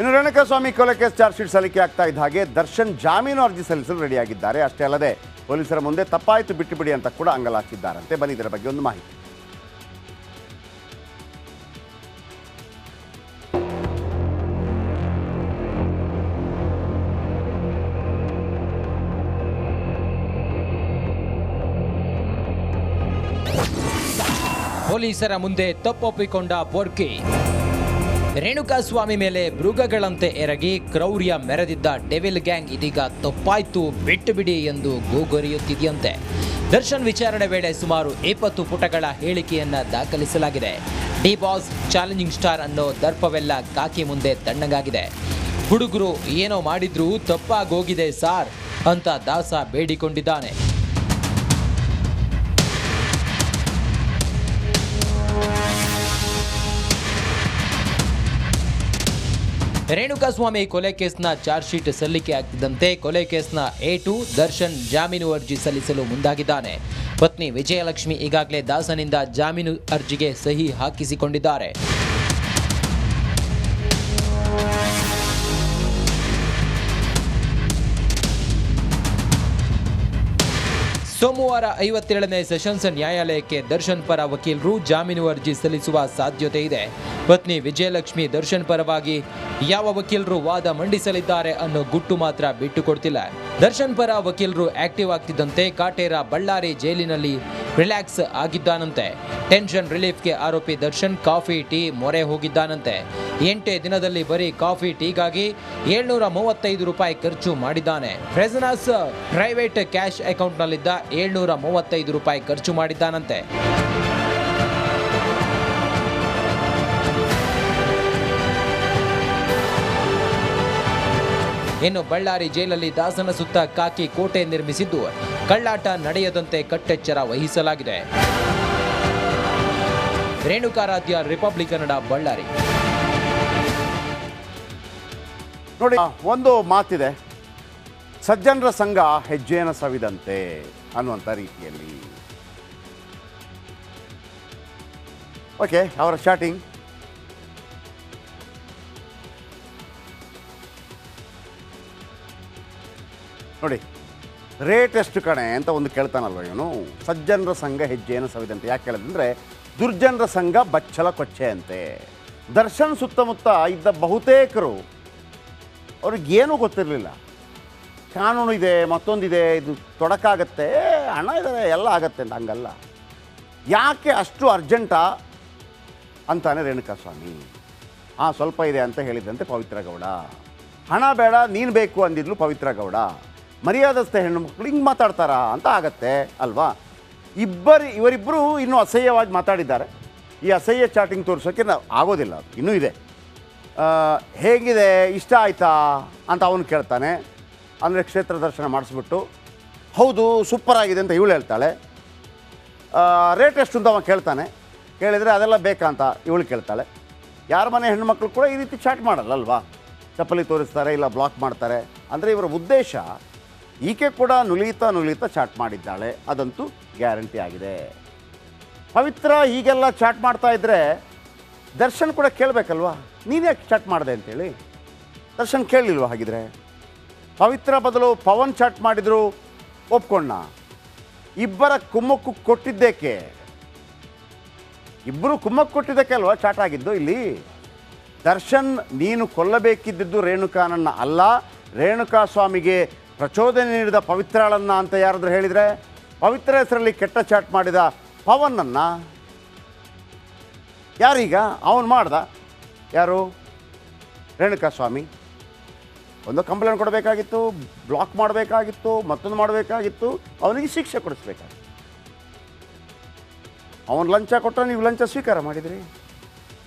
ಇನ್ನು ರೇಣುಕಾಸ್ವಾಮಿ ಕೊಲೆ case charge sheet ಸಲ್ಲಿಕೆ ಆಗ್ತಾ ಇದ್ದ ಹಾಗೆ ದರ್ಶನ್ ಜಾಮೀನು ಅರ್ಜಿ ಸಲ್ಲಿಸಲು ರೆಡಿಯಾಗಿದ್ದಾರೆ. ಅಷ್ಟೇ ಅಲ್ಲದೆ ಪೊಲೀಸರ ಮುಂದೆ ತಪ್ಪಾಯಿತು ಬಿಟ್ಟು ಬಿಡಿ ಅಂತ ಕೂಡ ಅಂಗಲಾಚಿದ್ದಾರಂತೆ. ಬನ್ನಿ ಇದರ ಬಗ್ಗೆ ಒಂದು ಮಾಹಿತಿ. ಪೊಲೀಸರ ಮುಂದೆ ತಪ್ಪೊಪ್ಪಿಕೊಂಡ ಬೋರ್ಕಿ. ರೇಣುಕಾಸ್ವಾಮಿ ಮೇಲೆ ಮೃಗಗಳಂತೆ ಎರಗಿ ಕ್ರೌರ್ಯ ಮೆರೆದಿದ್ದ ಡೆವಿಲ್ ಗ್ಯಾಂಗ್ ಇದೀಗ ತಪ್ಪಾಯ್ತು ಬಿಟ್ಟು ಬಿಡಿ ಎಂದು ಗೋಗರಿಯುತ್ತಿದೆಯಂತೆ. ದರ್ಶನ್ ವಿಚಾರಣೆ ವೇಳೆ ಸುಮಾರು 20 ಪುಟಗಳ ಹೇಳಿಕೆಯನ್ನ ದಾಖಲಿಸಲಾಗಿದೆ. ಡಿ ಬಾಸ್ ಚಾಲೆಂಜಿಂಗ್ ಸ್ಟಾರ್ ಅನ್ನೋ ದರ್ಪವೆಲ್ಲ ಕಾಕಿ ಮುಂದೆ ತಣ್ಣಗಾಗಿದೆ. ಹುಡುಗರು ಏನೋ ಮಾಡಿದ್ರು ತಪ್ಪಾಗೋಗಿದೆ ಸಾರ್ ಅಂತ ದಾಸ ಬೇಡಿಕೊಂಡಿದ್ದಾನೆ. ರೇಣುಕಾಸ್ವಾಮಿ ಕೊಲೆ ಕೇಸ್ನ ಚಾರ್ಜ್ ಶೀಟ್ ಸಲ್ಲಿಕೆ ಆಗ್ತಿದ್ದಂತೆ ಕೊಲೆ ಕೇಸ್ನ A2 ದರ್ಶನ್ ಜಾಮೀನು ಅರ್ಜಿ ಸಲ್ಲಿಸಲು ಮುಂದಾಗಿದ್ದಾನೆ. ಪತ್ನಿ ವಿಜಯಲಕ್ಷ್ಮಿ ಈಗಾಗಲೇ ದಾಸನಿಂದ ಜಾಮೀನು ಅರ್ಜಿಗೆ ಸಹಿ ಹಾಕಿಸಿಕೊಂಡಿದ್ದಾರೆ. ಸೋಮವಾರ 57ನೇ ಸೆಷನ್ಸ್ ನ್ಯಾಯಾಲಯಕ್ಕೆ ದರ್ಶನ್ ಪರ ವಕೀಲರು ಜಾಮೀನು ಅರ್ಜಿ ಸಲ್ಲಿಸುವ ಸಾಧ್ಯತೆ ಇದೆ. ಪತ್ನಿ ವಿಜಯಲಕ್ಷ್ಮಿ ದರ್ಶನ್ ಪರವಾಗಿ ಯಾವ ವಕೀಲರು ವಾದ ಮಂಡಿಸಲಿದ್ದಾರೆ ಅನ್ನೋ ಗುಟ್ಟು ಮಾತ್ರ ಬಿಟ್ಟುಕೊಡ್ತಿಲ್ಲ. ದರ್ಶನ್ ಪರ ವಕೀಲರು ಆಕ್ಟಿವ್ ಆಗ್ತಿದ್ದಂತೆ ಕಾಟೇರ ಬಳ್ಳಾರಿ ಜೈಲಿನಲ್ಲಿ ರಿಲ್ಯಾಕ್ಸ್ ಆಗಿದ್ದಾನಂತೆ. ಟೆನ್ಷನ್ ರಿಲೀಫ್ಗೆ ಆರೋಪಿ ದರ್ಶನ್ ಕಾಫಿ ಟೀ ಮೊರೆ ಹೋಗಿದ್ದಾನಂತೆ. 8 ದಿನದಲ್ಲಿ ಬರೀ ಕಾಫಿ ಟೀಗಾಗಿ 735 ರೂಪಾಯಿ ಖರ್ಚು ಮಾಡಿದ್ದಾನೆ. ಪ್ರೆಸನಸ್ ಪ್ರೈವೇಟ್ ಕ್ಯಾಶ್ ಅಕೌಂಟ್ನಲ್ಲಿದ್ದ 735 ರೂಪಾಯಿ ಖರ್ಚು ಮಾಡಿದ್ದಾನಂತೆ. ಇನ್ನು ಬಳ್ಳಾರಿ ಜೈಲಲ್ಲಿ ದಾಸನ ಸುತ್ತ ಕಾಕಿ ಕೋಟೆ ನಿರ್ಮಿಸಿದ್ದು ಕಳ್ಳಾಟ ನಡೆಯದಂತೆ ಕಟ್ಟೆಚ್ಚರ ವಹಿಸಲಾಗಿದೆ. ರೇಣುಕಾರಾಧ್ಯ, ರಿಪಬ್ಲಿಕ್ ಕನ್ನಡ, ಬಳ್ಳಾರಿ. ನೋಡಿ, ಒಂದು ಮಾತಿದೆ, ಸಜ್ಜನರ ಸಂಘ ಹೆಜ್ಜೆಯನ್ನು ಸವಿದಂತೆ ಅನ್ನುವಂಥ ರೀತಿಯಲ್ಲಿ. ಓಕೆ, ಅವರ ಸ್ಟಾರ್ಟಿಂಗ್ ನೋಡಿ, ರೇಟ್ ಎಷ್ಟು ಕಣೆ ಅಂತ ಒಂದು ಕೇಳ್ತಾನಲ್ವ ಇವನು. ಸಜ್ಜನರ ಸಂಘ ಹೆಜ್ಜೆಯನ್ನು ಸವಿದಂತೆ ಯಾಕೆ ಕೇಳಿದ್ರೆ, ದುರ್ಜನರ ಸಂಘ ಬಚ್ಚಲ ಕೊಚ್ಚೆ ಅಂತೆ. ದರ್ಶನ್ ಸುತ್ತಮುತ್ತ ಇದ್ದ ಬಹುತೇಕರು ಅವ್ರಿಗೇನೂ ಗೊತ್ತಿರಲಿಲ್ಲ. ಕಾನೂನು ಇದೆ, ಮತ್ತೊಂದಿದೆ, ಇದು ತೊಡಕಾಗತ್ತೆ, ಹಣ ಇದೆ, ಎಲ್ಲ ಆಗತ್ತೆ ಅಂತ. ಹಂಗಲ್ಲ. ಯಾಕೆ ಅಷ್ಟು ಅರ್ಜೆಂಟಾ ಅಂತಾನೆ ರೇಣುಕಾಸ್ವಾಮಿ. ಸ್ವಲ್ಪ ಇದೆ ಅಂತ ಹೇಳಿದಂತೆ ಪವಿತ್ರ ಗೌಡ. ಹಣ ಬೇಡ, ನೀನು ಬೇಕು ಅಂದಿದ್ಲು ಪವಿತ್ರ ಗೌಡ. ಮರ್ಯಾದಸ್ಥ ಹೆಣ್ಣು ಮಕ್ಕಳು ಹಿಂಗೆ ಮಾತಾಡ್ತಾರಾ ಅಂತ ಆಗತ್ತೆ ಅಲ್ವಾ. ಇವರಿಬ್ಬರು ಇನ್ನೂ ಅಸಹ್ಯವಾಗಿ ಮಾತಾಡಿದ್ದಾರೆ. ಈ ಅಸಹ್ಯ ಚಾಟಿಂಗ್ ತೋರಿಸೋಕ್ಕೆ ಆಗೋದಿಲ್ಲ, ಇನ್ನೂ ಇದೆ. ಹೇಗಿದೆ, ಇಷ್ಟ ಆಯ್ತಾ ಅಂತ ಅವನು ಕೇಳ್ತಾನೆ. ಅಂದರೆ ಕ್ಷೇತ್ರ ದರ್ಶನ ಮಾಡಿಸ್ಬಿಟ್ಟು ಹೌದು ಸೂಪರ್ ಆಗಿದೆ ಅಂತ ಇವಳು ಹೇಳ್ತಾಳೆ. ರೇಟ್ ಎಷ್ಟು ಅಂತ ಅವ ಕೇಳ್ತಾನೆ. ಕೇಳಿದರೆ ಅದೆಲ್ಲ ಬೇಕಾ ಅಂತ ಇವಳು ಕೇಳ್ತಾಳೆ. ಯಾರ ಮನೆ ಹೆಣ್ಮಕ್ಳು ಕೂಡ ಈ ರೀತಿ ಚಾಟ್ ಮಾಡಲ್ಲ ಅಲ್ವಾ. ಚಪ್ಪಲಿ ತೋರಿಸ್ತಾರೆ, ಇಲ್ಲ ಬ್ಲಾಕ್ ಮಾಡ್ತಾರೆ. ಅಂದರೆ ಇವರ ಉದ್ದೇಶ, ಈಕೆ ಕೂಡ ನುಲಿತಾ ಚಾಟ್ ಮಾಡಿದ್ದಾಳೆ, ಅದಂತೂ ಗ್ಯಾರಂಟಿ ಆಗಿದೆ. ಪವಿತ್ರ ಹೀಗೆಲ್ಲ ಚಾಟ್ ಮಾಡ್ತಾ ಇದ್ದರೆ ದರ್ಶನ್ ಕೂಡ ಕೇಳಬೇಕಲ್ವಾ, ನೀನು ಯಾಕೆ ಚಾಟ್ ಮಾಡಿದೆ ಅಂತೇಳಿ. ದರ್ಶನ್ ಕೇಳಲಿಲ್ವ? ಹಾಗಿದ್ರೆ ಪವಿತ್ರ ಬದಲು ಪವನ್ ಚಾಟ್ ಮಾಡಿದ್ರು ಒಪ್ಕೊಂಡ. ಇಬ್ಬರ ಕುಮ್ಮಕ್ಕು ಕೊಟ್ಟಿದ್ದೇಕೆ? ಇಬ್ಬರು ಕುಮ್ಮಕ್ಕು ಕೊಟ್ಟಿದ್ದಕ್ಕೆ ಅಲ್ವಾ ಚಾಟ್ ಆಗಿದ್ದು ಇಲ್ಲಿ. ದರ್ಶನ್ ನೀನು ಕೊಲ್ಲಬೇಕಿದ್ದು ರೇಣುಕಾನನ್ನ ಅಲ್ಲ, ರೇಣುಕಾಸ್ವಾಮಿಗೆ ಪ್ರಚೋದನೆ ನೀಡಿದ ಪವಿತ್ರಳನ್ನ ಅಂತ ಯಾರಾದರೂ ಹೇಳಿದರೆ, ಪವಿತ್ರ ಹೆಸರಲ್ಲಿ ಕೆಟ್ಟ ಚಾಟ್ ಮಾಡಿದ ಪವನನ್ನು ಯಾರೀಗ ಅವನು ಮಾಡ್ದ? ಯಾರು? ರೇಣುಕಾಸ್ವಾಮಿ. ಒಂದು ಕಂಪ್ಲೇಂಟ್ ಕೊಡಬೇಕಾಗಿತ್ತು, ಬ್ಲಾಕ್ ಮಾಡಬೇಕಾಗಿತ್ತು, ಮತ್ತೊಂದು ಮಾಡಬೇಕಾಗಿತ್ತು, ಅವನಿಗೆ ಶಿಕ್ಷೆ ಕೊಡಿಸ್ಬೇಕಾಗಿತ್ತು. ಅವನು ಲಂಚ ಕೊಟ್ಟರೆ ನೀವು ಲಂಚ ಸ್ವೀಕಾರ ಮಾಡಿದ್ರಿ.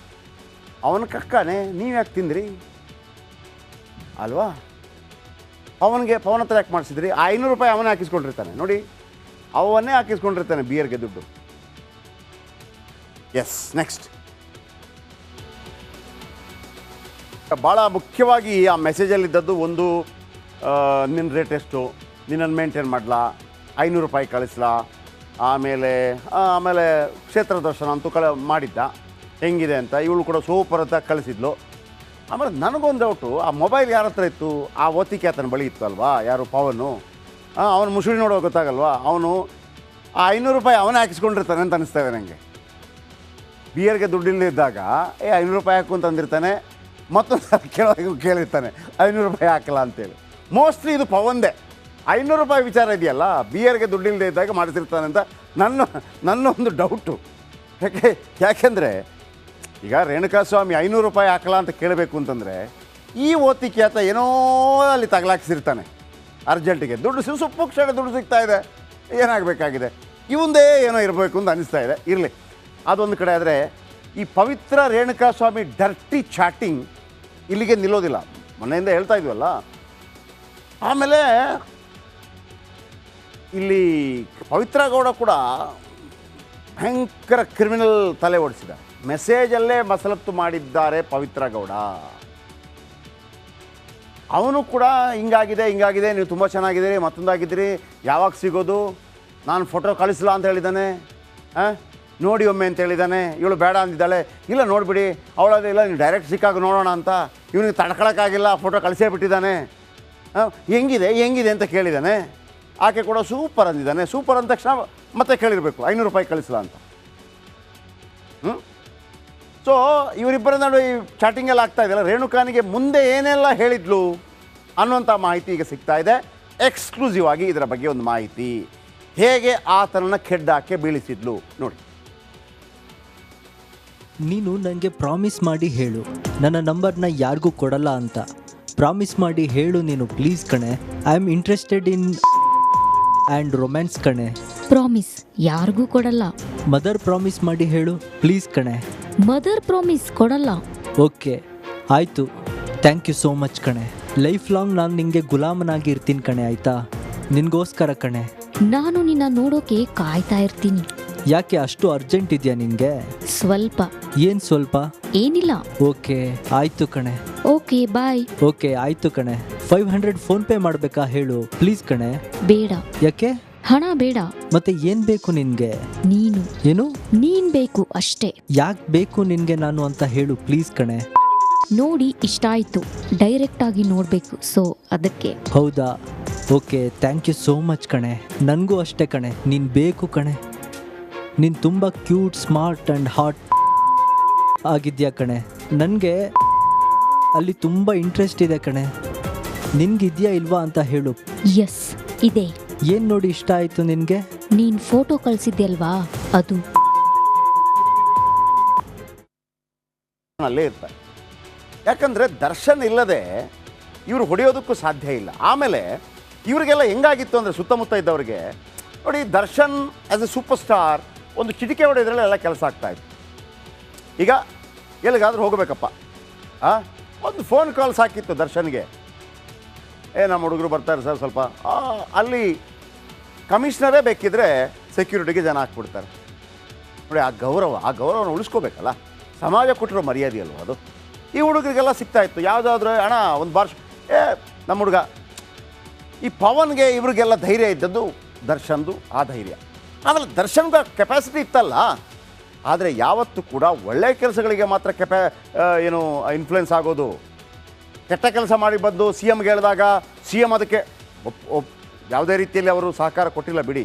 ಅವನ ಕಕ್ಕನೆ ನೀವು ಯಾಕೆ ತಿಂದ್ರಿ ಅಲ್ವಾ? ಪವನ್ ಹತ್ರ ಯಾಕೆ ಮಾಡಿಸಿದ್ರಿ? 500 ರೂಪಾಯಿ ಅವನೇ ಹಾಕಿಸ್ಕೊಂಡಿರ್ತಾನೆ ನೋಡಿ, ಅವನ್ನೇ ಹಾಕಿಸ್ಕೊಂಡಿರ್ತಾನೆ ಬಿಯರ್ಗೆ ದುಡ್ಡು. Yes, next. ಭಾಳ ಮುಖ್ಯವಾಗಿ ಆ ಮೆಸೇಜಲ್ಲಿದ್ದದ್ದು ಒಂದು, ನಿನ್ನ ರೇಟ್ ಎಷ್ಟು, ನಿನ್ನನ್ನು ಮೇಂಟೈನ್ ಮಾಡಲಾ, 500 ರೂಪಾಯಿ ಕಳಿಸ್ಲಾ, ಆಮೇಲೆ ಕ್ಷೇತ್ರ ದರ್ಶನ ಅಂತೂ ಮಾಡಿದ್ದ, ಹೆಂಗಿದೆ ಅಂತ. ಇವಳು ಕೂಡ ಸೂಪರ್ ಅಂತ ಕಳಿಸಿದ್ಲು. ಆಮೇಲೆ ನನಗೊಂದು ಡೌಟು, ಆ ಮೊಬೈಲ್ ಯಾರ ಹತ್ರ ಇತ್ತು? ಆ ಓತಿಕೆ ಆತನ ಬಳಿ ಇತ್ತು ಅಲ್ವಾ, ಯಾರು ಪವನು. ಅವನು ಮುಸುಳಿ ನೋಡೋ ಗೊತ್ತಾಗಲ್ವಾ, ಅವನು ಆ 500 ರೂಪಾಯಿ ಅವನೇ ಹಾಕಿಸ್ಕೊಂಡಿರ್ತಾನೆ ಅಂತ ಅನಿಸ್ತೇವೆ ನನಗೆ. ಬಿಯರ್ಗೆ ದುಡ್ಡಿಲ್ಲದಿದ್ದಾಗ 500 ರೂಪಾಯಿ ಹಾಕು ಅಂತ ಅಂದಿರ್ತಾನೆ, ಮತ್ತೊಂದು ಸಲ ಕೇಳಿರ್ತಾನೆ 500 ರೂಪಾಯಿ ಹಾಕಲ್ಲ ಅಂತೇಳಿ. ಮೋಸ್ಟ್ಲಿ ಇದು ಪವಂದೇ 500 ರೂಪಾಯಿ ವಿಚಾರ ಇದೆಯಲ್ಲ, ಬಿಯರ್ಗೆ ದುಡ್ಡಿಲ್ಲದೆ ಇದ್ದಾಗ ಮಾಡಿಸಿರ್ತಾನೆ ಅಂತ ನನ್ನ ಒಂದು ಡೌಟು. ಯಾಕೆಂದರೆ ಈಗ ರೇಣುಕಾಸ್ವಾಮಿ 500 ರೂಪಾಯಿ ಹಾಕಲ್ಲ ಅಂತ ಕೇಳಬೇಕು ಅಂತಂದರೆ ಈ ಓತಿಕೆ ಆತ ಏನೋ ಅಲ್ಲಿ ತಗಲಾಕಿಸಿರ್ತಾನೆ ಅರ್ಜೆಂಟಿಗೆ. ದುಡ್ಡು ಸುಪ್ಪು ಕ್ಷಣ ದುಡ್ಡು ಸಿಗ್ತಾ ಇದೆ, ಏನಾಗಬೇಕಾಗಿದೆ, ಇವಂದೇ ಏನೋ ಇರಬೇಕು ಅಂತ ಅನಿಸ್ತಾ ಇದೆ. ಇರಲಿ, ಅದೊಂದು ಕಡೆ. ಆದರೆ ಈ ಪವಿತ್ರ ರೇಣುಕಾಸ್ವಾಮಿ ಡರ್ಟಿ ಚಾಟಿಂಗ್ ಇಲ್ಲಿಗೆ ನಿಲ್ಲೋದಿಲ್ಲ. ಮೊನ್ನೆಯಿಂದ ಹೇಳ್ತಾ ಇದ್ವಲ್ಲ. ಆಮೇಲೆ ಇಲ್ಲಿ ಪವಿತ್ರ ಗೌಡ ಕೂಡ ಭಯಂಕರ ಕ್ರಿಮಿನಲ್ ತಲೆ ಓಡಿಸಿದ. ಮೆಸೇಜಲ್ಲೇ ಮಸಲತ್ತು ಮಾಡಿದ್ದಾರೆ ಪವಿತ್ರ ಗೌಡ. ಅವನು ಕೂಡ ಹಿಂಗಾಗಿದೆ ನೀವು ತುಂಬ ಚೆನ್ನಾಗಿದ್ದೀರಿ, ಮತ್ತೊಂದಾಗಿದ್ದೀರಿ, ಯಾವಾಗ ಸಿಗೋದು, ನಾನು ಫೋಟೋ ಕಳಿಸಲ್ಲ ಅಂತ ಹೇಳಿದ್ದಾನೆ, ನೋಡಿ ಒಮ್ಮೆ ಅಂತ ಹೇಳಿದ್ದಾನೆ. ಇವಳು ಬೇಡ ಅಂದಿದ್ದಾಳೆ, ಇಲ್ಲ ನೋಡಿಬಿಡಿ ಅವಳದೇ, ಇಲ್ಲ ನೀವು ಡೈರೆಕ್ಟ್ ಸಿಕ್ಕಾಗ ನೋಡೋಣ ಅಂತ. ಇವನಿಗೆ ತಡ್ಕೊಳಕ್ಕಾಗಿಲ್ಲ, ಫೋಟೋ ಕಳಿಸೇ ಬಿಟ್ಟಿದ್ದಾನೆ. ಹೆಂಗಿದೆ ಅಂತ ಕೇಳಿದ್ದಾನೆ. ಆಕೆ ಕೂಡ ಸೂಪರ್ ಅಂದಿದ್ದಾನೆ. ಸೂಪರ್ ಅಂದ ತಕ್ಷಣ ಮತ್ತೆ ಕೇಳಿರಬೇಕು 500 ರೂಪಾಯಿ ಕಳಿಸಲ್ಲ ಅಂತ. ಸೊ ಇವರಿಬ್ಬರ ನಡುವೆ ಈ ಚಾಟಿಂಗೆಲ್ಲ ಆಗ್ತಾ ಇದೆಯಲ್ಲ, ರೇಣುಕಾನಿಗೆ ಮುಂದೆ ಏನೆಲ್ಲ ಹೇಳಿದ್ಲು ಅನ್ನುವಂಥ ಮಾಹಿತಿ ಈಗ ಸಿಗ್ತಾ ಇದೆ. ಎಕ್ಸ್ಕ್ಲೂಸಿವ್ ಆಗಿ ಇದರ ಬಗ್ಗೆ ಒಂದು ಮಾಹಿತಿ, ಹೇಗೆ ಆತನನ್ನು ಕೆಡ್ಡಾಕೆ ಬೀಳಿಸಿದ್ಲು ನೋಡಿ. ನೀನು ನನಗೆ ಪ್ರಾಮಿಸ್ ಮಾಡಿ ಹೇಳು, ನನ್ನ ನಂಬರ್ನ ಯಾರಿಗೂ ಕೊಡಲ್ಲ ಅಂತ. ಪ್ರಾಮಿಸ್ ಮಾಡಿ ಹೇಳು ನೀನು, ಪ್ಲೀಸ್ ಕಣೆ. I am interested in and romance ಕಣೆ. ಪ್ರಾಮಿಸ್ ಯಾರಿಗೂ ಕೊಡಲ್ಲ. ಮದರ್ ಪ್ರಾಮಿಸ್ ಮಾಡಿ ಹೇಳು ಪ್ಲೀಸ್ ಕಣೆ. ಮದರ್ ಪ್ರಾಮಿಸ್ ಕೊಡಲ್ಲ. ಓಕೆ ಆಯಿತು, ಥ್ಯಾಂಕ್ ಯು ಸೋ ಮಚ್ ಕಣೆ. ಲೈಫ್ ಲಾಂಗ್ ನಾನು ನಿಂಗೆ ಗುಲಾಮನಾಗಿ ಇರ್ತೀನಿ ಕಣೆ, ಆಯಿತಾ? ನಿನಗೋಸ್ಕರ ಕಣೆ. ನಾನು ನಿನ್ನ ನೋಡೋಕೆ ಕಾಯ್ತಾ ಇರ್ತೀನಿ. ಯಾಕೆ ಅಷ್ಟು ಅರ್ಜೆಂಟ್ ಇದೆಯಾ ನಿನಗೆ? ಸ್ವಲ್ಪ. ಏನು ಸ್ವಲ್ಪ? ಏನಿಲ್ಲ. ಓಕೆ ಆಯಿತು ಕಣೆ. Okay bye. ಓಕೆ ಆಯಿತು ಕಣೆ. 500 ಫೋನ್ಪೇ ಮಾಡಬೇಕಾ ಹೇಳು ಪ್ಲೀಸ್ ಕಣೆ. ಬೇಡ. ಯಾಕೆ? ಹಣ ಬೇಡ. ಮತ್ತೆ ಏನು ಬೇಕು ನಿನಗೆ? ನೀನು. ಏನು? ನೀನ್ ಬೇಕು ಅಷ್ಟೇ. ಯಾಕೆ ಬೇಕು ನಿನಗೆ ನಾನು ಅಂತ ಹೇಳು ಪ್ಲೀಸ್ ಕಣೆ. ನೋಡಿ ಇಷ್ಟ ಆಯಿತು, ಡೈರೆಕ್ಟ್ ಆಗಿ ನೋಡಬೇಕು, ಸೊ ಅದಕ್ಕೆ. ಹೌದಾ? Okay thank you so much ಕಣೆ. ನನಗೂ ಅಷ್ಟೇ ಕಣೆ, ನೀನು ಬೇಕು ಕಣೆ. ನೀನು ತುಂಬ ಕ್ಯೂಟ್, ಸ್ಮಾರ್ಟ್ ಆ್ಯಂಡ್ ಹಾಟ್ ಆಗಿದ್ಯಾ ಕಣೆ. ನನಗೆ ಅಲ್ಲಿ ತುಂಬ ಇಂಟ್ರೆಸ್ಟ್ ಇದೆ ಕಣೆ. ನಿನ್ಗಿದೆಯಾ ಇಲ್ವಾ ಅಂತ ಹೇಳು. ಎಸ್ ಇದೆ. ಏನು ನೋಡಿ ಇಷ್ಟ ಆಯಿತು ನಿನಗೆ? ನೀನ್ ಫೋಟೋ ಕಳಿಸಿದ್ಯಲ್ವಾ ಅದು. ಅಲ್ಲೇ ಇರ್ತಾರೆ. ಯಾಕಂದರೆ ದರ್ಶನ್ ಇಲ್ಲದೆ ಇವರು ಹೊಡೆಯೋದಕ್ಕೂ ಸಾಧ್ಯ ಇಲ್ಲ. ಆಮೇಲೆ ಇವರಿಗೆಲ್ಲ ಹೆಂಗಾಗಿತ್ತು ಅಂದರೆ ಸುತ್ತಮುತ್ತ ಇದ್ದವ್ರಿಗೆ ನೋಡಿ, Darshan as A super star ಒಂದು ಚಿಟಿಕೆ ಹೊಡೆಯೋದ್ರಲ್ಲಿ ಎಲ್ಲ ಕೆಲಸ ಆಗ್ತಾಯಿತ್ತು. ಈಗ ಎಲ್ಲಿಗಾದ್ರೂ ಹೋಗಬೇಕಪ್ಪ, ಒಂದು ಫೋನ್ ಕಾಲ್ ಸಾಕಿತ್ತು ದರ್ಶನ್ಗೆ, ನಮ್ಮ ಹುಡುಗರು ಬರ್ತಾರೆ ಸರ್ ಸ್ವಲ್ಪ, ಅಲ್ಲಿ ಕಮಿಷನರೇ ಬೇಕಿದ್ರೆ ಸೆಕ್ಯೂರಿಟಿಗೆ ಜನ ಹಾಕ್ಬಿಡ್ತಾರೆ ನೋಡಿ. ಆ ಗೌರವನ ಉಳಿಸ್ಕೋಬೇಕಲ್ಲ, ಸಮಾಜ ಕೊಟ್ಟಿರೋ ಮರ್ಯಾದೆ ಅಲ್ವ ಅದು. ಈ ಹುಡುಗರಿಗೆಲ್ಲ ಸಿಗ್ತಾಯಿತ್ತು. ಯಾವುದಾದ್ರೂ ಹಣ ಒಂದು ಬಾರ್ಷ ನಮ್ಮ ಹುಡುಗ. ಈ ಪವನ್ಗೆ ಇವ್ರಿಗೆಲ್ಲ ಧೈರ್ಯ ಇದ್ದದ್ದು ದರ್ಶನ್ದು ಆ ಧೈರ್ಯ. ಆಮೇಲೆ ದರ್ಶನ್ಗೆ ಕೆಪಾಸಿಟಿ ಇತ್ತಲ್ಲ, ಆದರೆ ಯಾವತ್ತೂ ಕೂಡ ಒಳ್ಳೆಯ ಕೆಲಸಗಳಿಗೆ ಮಾತ್ರ ಇನ್ಫ್ಲುಯೆನ್ಸ್ ಆಗೋದು. ಕೆಟ್ಟ ಕೆಲಸ ಮಾಡಿ ಬಂದು CMಗೆ ಹೇಳಿದಾಗ CM ಅದಕ್ಕೆ ಯಾವುದೇ ರೀತಿಯಲ್ಲಿ ಅವರು ಸಹಕಾರ ಕೊಟ್ಟಿಲ್ಲ ಬಿಡಿ.